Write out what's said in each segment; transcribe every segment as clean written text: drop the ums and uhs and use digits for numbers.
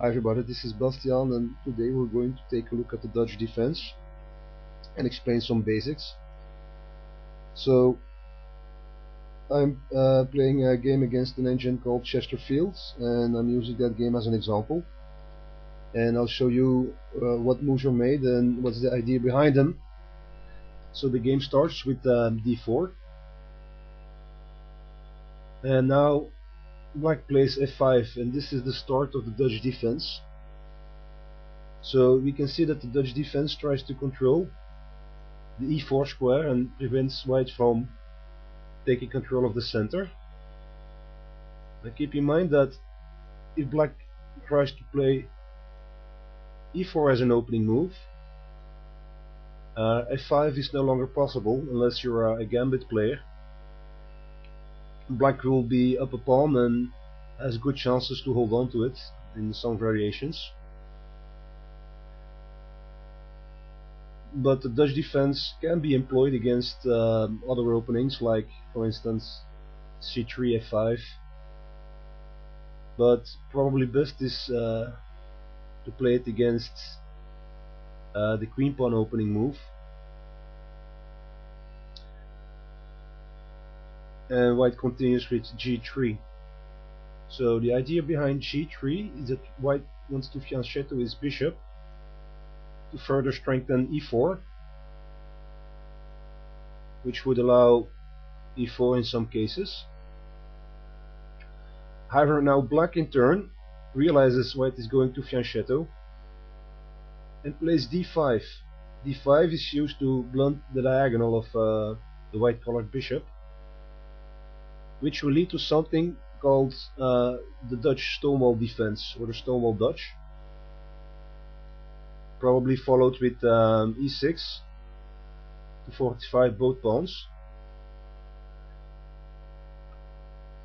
Hi everybody, this is Bastiaan, and today we're going to take a look at the Dutch defense and explain some basics. So I'm playing a game against an engine called Chesterfield, and I'm using that game as an example. And I'll show you what moves are made and what's the idea behind them. So the game starts with d4, and now Black plays f5, and this is the start of the Dutch defense. So we can see that the Dutch defense tries to control the e4 square and prevents White from taking control of the center. Now keep in mind that if Black tries to play e4 as an opening move, f5 is no longer possible unless you're a gambit player. Black will be up a pawn and has good chances to hold on to it in some variations. But the Dutch defense can be employed against other openings, like for instance c3, f5. But probably best is to play it against the queen pawn opening move. And White continues with g3. So the idea behind g3 is that White wants to fianchetto his bishop to further strengthen e4, which would allow e4 in some cases. However, now Black in turn realizes White is going to fianchetto and plays d5. d5 is used to blunt the diagonal of the white colored bishop, which will lead to something called the Dutch stonewall defense, or the stonewall Dutch, probably followed with e6 to fortify both pawns.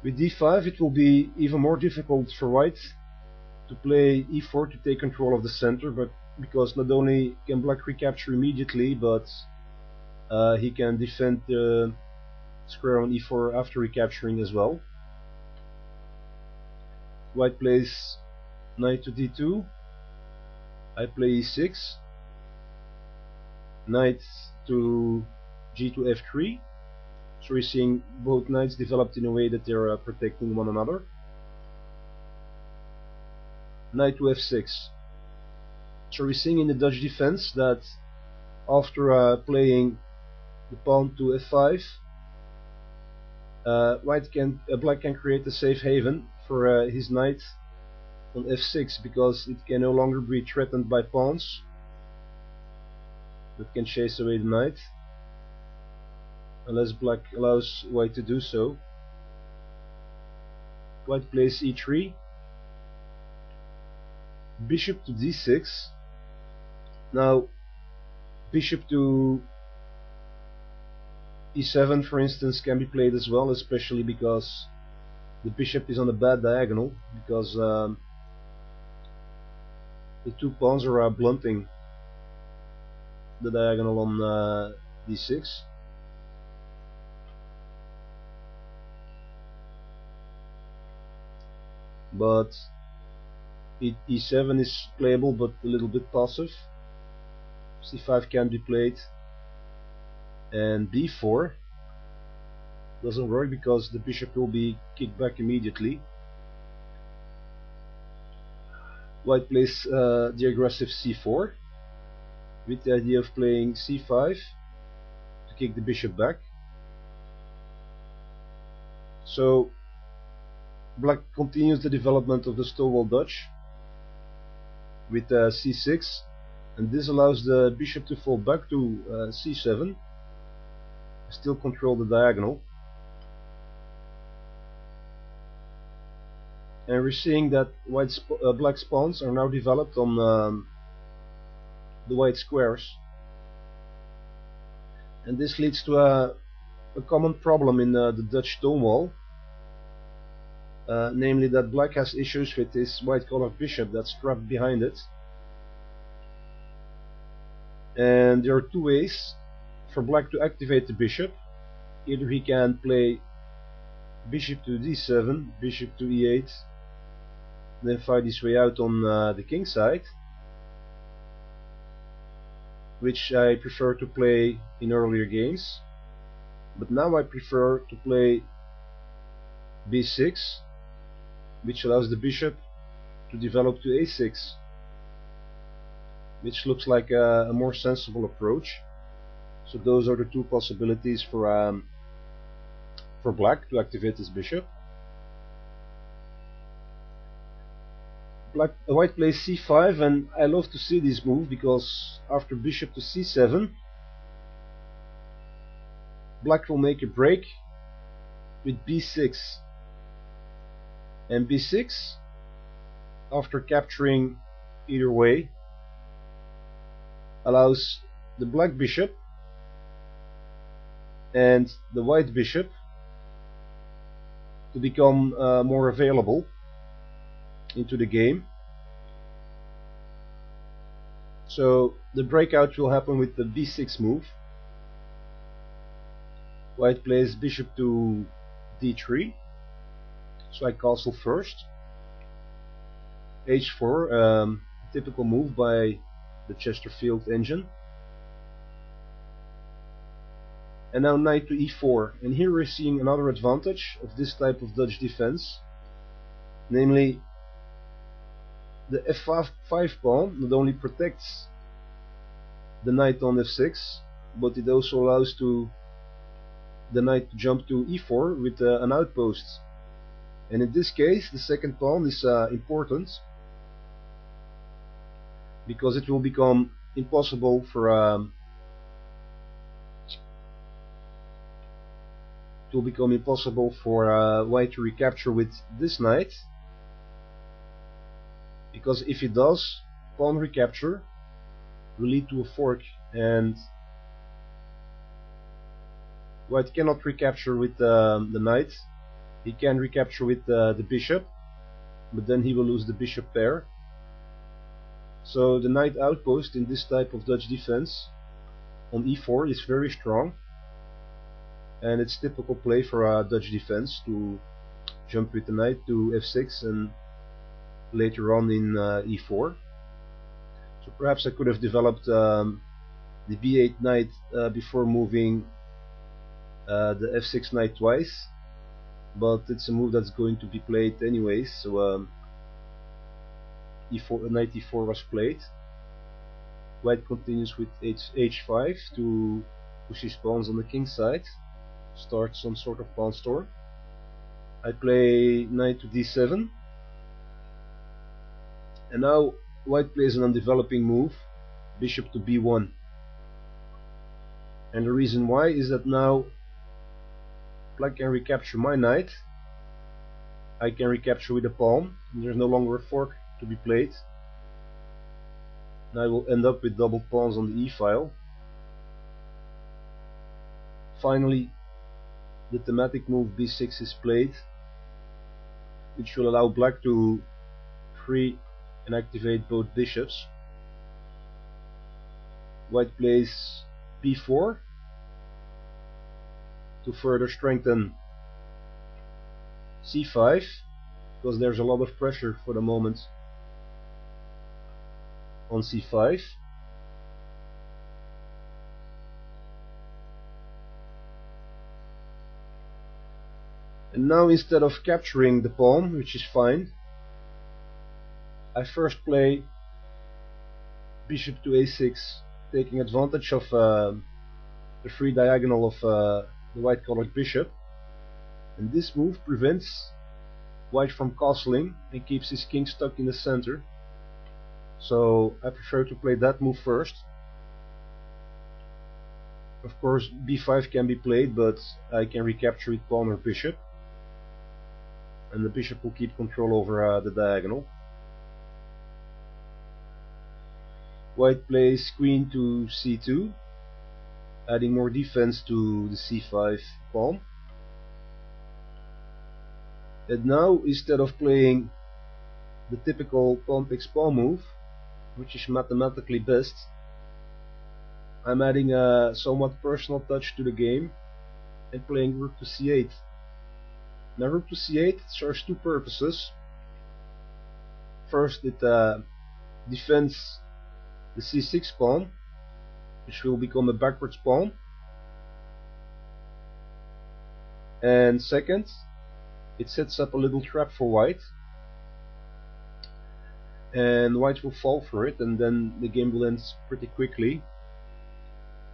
With d5 it will be even more difficult for White to play e4 to take control of the center, but because not only can Black recapture immediately, but he can defend the square on e4 after recapturing as well. White plays knight to d2, I play e6, knight to g to f3. So we're seeing both knights developed in a way that they're protecting one another. Knight to f6. So we're seeing in the Dutch defense that after playing the pawn to f5, Black can create a safe haven for his knight on f6, because it can no longer be threatened by pawns that can chase away the knight, unless Black allows White to do so. White plays e3, bishop to d6. Now bishop to e7, for instance, can be played as well, especially because the bishop is on a bad diagonal, because the two pawns are blunting the diagonal on d6. But e7 is playable, but a little bit passive. c5 can be played, and b4 doesn't work because the bishop will be kicked back immediately. White plays the aggressive c4 with the idea of playing c5 to kick the bishop back. So Black continues the development of the stonewall Dutch with c6, and this allows the bishop to fall back to c7, still control the diagonal. And we're seeing that Black's pawns are now developed on the white squares, and this leads to a common problem in the Dutch stonewall, namely that Black has issues with his white colored bishop that's trapped behind it. And there are two ways for Black to activate the bishop. Either he can play bishop to d7, bishop to e8, then fight his way out on the king side, which I prefer to play in earlier games. But now I prefer to play b6, which allows the bishop to develop to a6, which looks like a more sensible approach. So those are the two possibilities for black to activate his bishop. White plays c5, and I love to see this move because after bishop to c7, black will make a break with b6, and b6, after capturing either way, allows the black bishop and the white bishop to become more available into the game. So the breakout will happen with the b6 move. White plays bishop to d3, so I castle first. h4, typical move by the Chesterfield engine. And now knight to e4, and here we're seeing another advantage of this type of Dutch defense, namely the f5 pawn not only protects the knight on f6, but it also allows the knight to jump to e4 with an outpost. And in this case the second pawn is important, because it will become impossible for white to recapture with this knight, because if it does, pawn recapture will lead to a fork, and white cannot recapture with the knight. He can recapture with the bishop, but then he will lose the bishop pair. So the knight outpost in this type of Dutch defense on e4 is very strong, and it's typical play for Dutch defense to jump with the knight to f6 and later on in e4. So perhaps I could have developed the b8 knight before moving the f6 knight twice, but it's a move that's going to be played anyways, so knight e4 was played. White continues with h5 to push his pawns on the king side, start some sort of pawn storm. I play knight to d7, and now white plays an undeveloping move, bishop to b1. And the reason why is that now black can recapture my knight, I can recapture with a pawn, and there's no longer a fork to be played. And I will end up with double pawns on the e-file. Finally, the thematic move b6 is played, which will allow black to free and activate both bishops. White plays b4 to further strengthen c5, because there's a lot of pressure for the moment on c5. And now, instead of capturing the pawn, which is fine, I first play bishop to a6, taking advantage of the free diagonal of the white colored bishop, and this move prevents white from castling and keeps his king stuck in the center. So I prefer to play that move first. Of course b5 can be played, but I can recapture with pawn or bishop, and the bishop will keep control over the diagonal. White plays queen to c2, adding more defense to the c5 pawn. And now, instead of playing the typical pawn takes pawn move, which is mathematically best, I'm adding a somewhat personal touch to the game and playing rook to c8. Now rook to c8 serves two purposes. First it defends the c6 pawn, which will become a backwards pawn, and second it sets up a little trap for white, and white will fall for it, and then the game will end pretty quickly.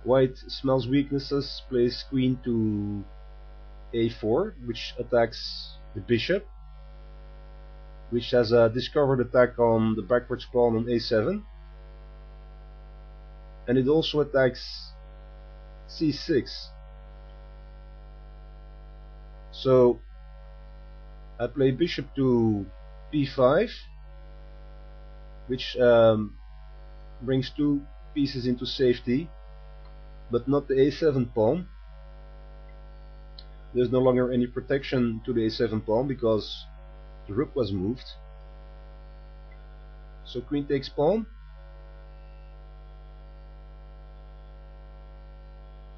White smells weaknesses, plays queen to a4, which attacks the bishop, which has a discovered attack on the backwards pawn on a7, and it also attacks c6. So I play bishop to b5, which brings two pieces into safety, but not the a7 pawn. There's no longer any protection to the a7 pawn because the rook was moved. So queen takes pawn,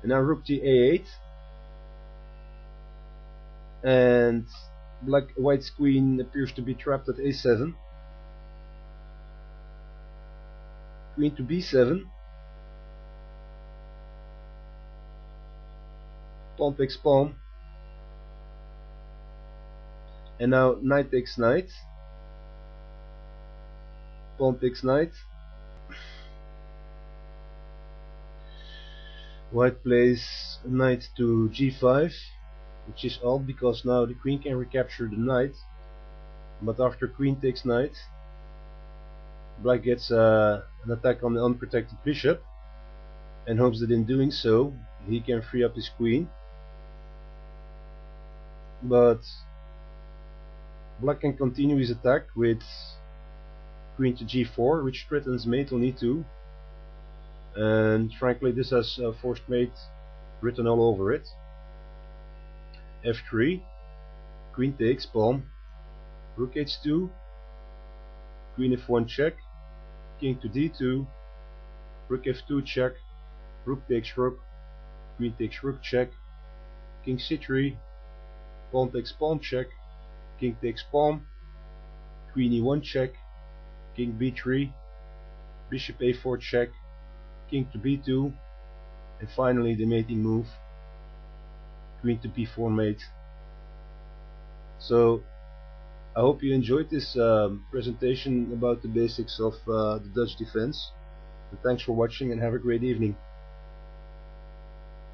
and now rook to a8, and white's queen appears to be trapped at a7. Queen to b7, pawn takes pawn, and now knight takes knight, pawn takes knight. White plays knight to g5, which is odd because now the queen can recapture the knight, but after queen takes knight, black gets an attack on the unprotected bishop and hopes that in doing so he can free up his queen. But black can continue his attack with queen to g4, which threatens mate on e2, and frankly this has forced mate written all over it. f3, queen takes pawn, rook h2, queen f1 check, king to d2, rook f2 check, rook takes rook, queen takes rook check, king c3, pawn takes pawn check, king takes pawn, queen e1 check, king b3, bishop a4 check, king to b2, and finally the mating move, queen to b4 mate. So I hope you enjoyed this presentation about the basics of the Dutch defense, and thanks for watching and have a great evening.